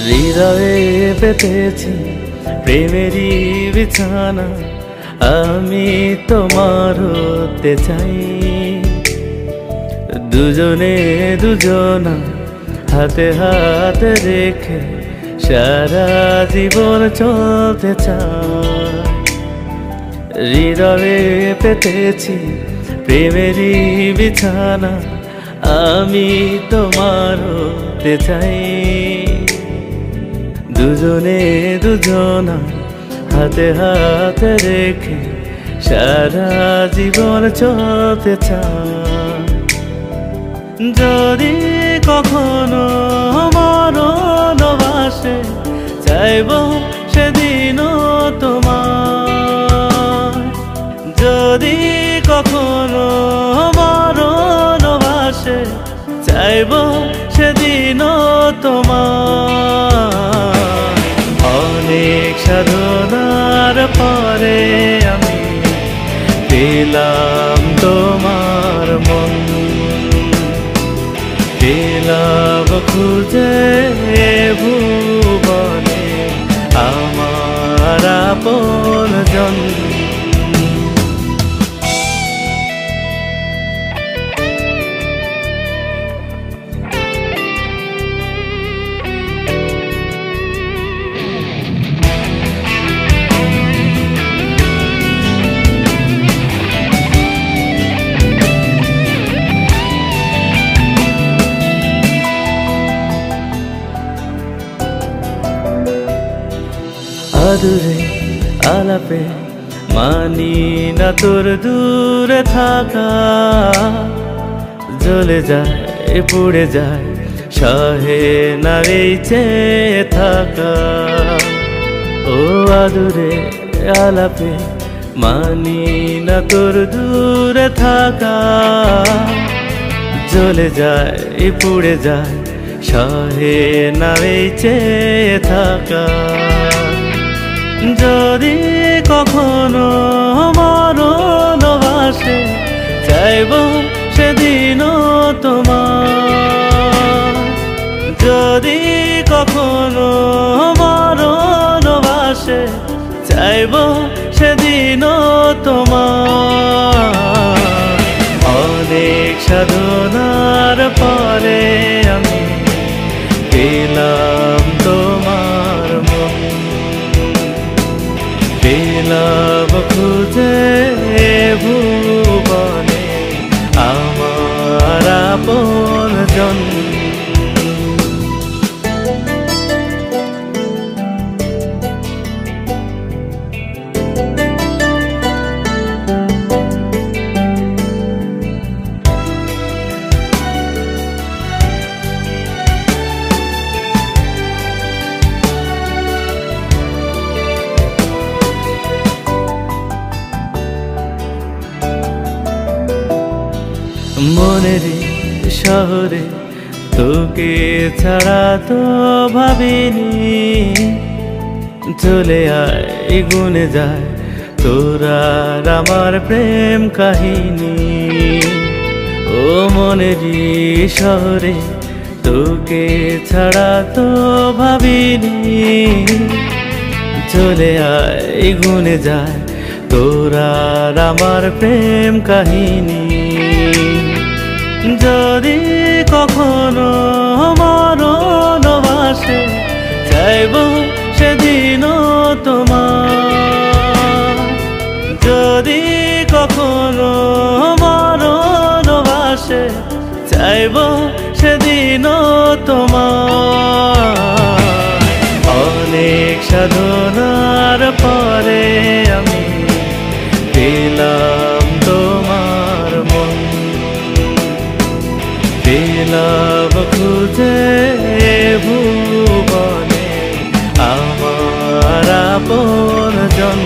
হৃদয়ে পেতেছি প্রেমেরই বিছানা, আমি তোমার হতে চাই। দুজনে দুজনা হাতে হাত রেখে সারা জীবন চলতে চাই। হৃদয়ে পেতেছি প্রেমেরই বিছানা, আমি তোমার হতে চাই। দুজনে দুজনা হাতে হাত রেখে সারা জীবন চলতে চাই। যদি কখনো মরণ বাসে চাইব সেদিনও তোমার। যদি কখনো মরণ বাসে চাইব সেদিনও তোমার। অনেক সাধনার পরে আমি পেলাম তোমার মন, পেলাম খুঁজে ভুবনে আমার আপনজন। আদুরে আলাপে মানি না তোর দূরে থাকা, জ্বলে যায় পুড়ে যায় সহে না এই চেয়ে থাকা। ও আদুরে আলাপে মানি না তোর দূরে থাকা, জ্বলে যায় পুড়ে যায় সহে না এই চেয়ে থাকা। যদি কখনো মরণ বাসে চাইব সেদিনও তোমার। যদি কখনো মরণ বাসে চাইব সেদিনও তোমার। অনেক সাধনার পরে আমি পেলাম তোমার মন, পেলাম খুঁজে ভুবনে আমার আপনজন। মনেরই শহরে তোকে ছাড়া তো ভাবিনি, চলে আয় গুনে যায় তোর আর আমার প্রেম কাহিনী। ও মনেরই শহরে তোকে ছাড়া তো ভাবিনি, চলে আয় গুনে যায় তোর আর আমার প্রেম কাহিনী। যদি কখনো মরণ বাসে চাইব সেদিনও তোমার। যদি কখনো মরণ বাসে চাইব সেদিনও তোমার। অনেক সাধনার পরে আমি পেলাম তোমার মন, পেলাম খুঁজে ভুবনে আমার আপনজন।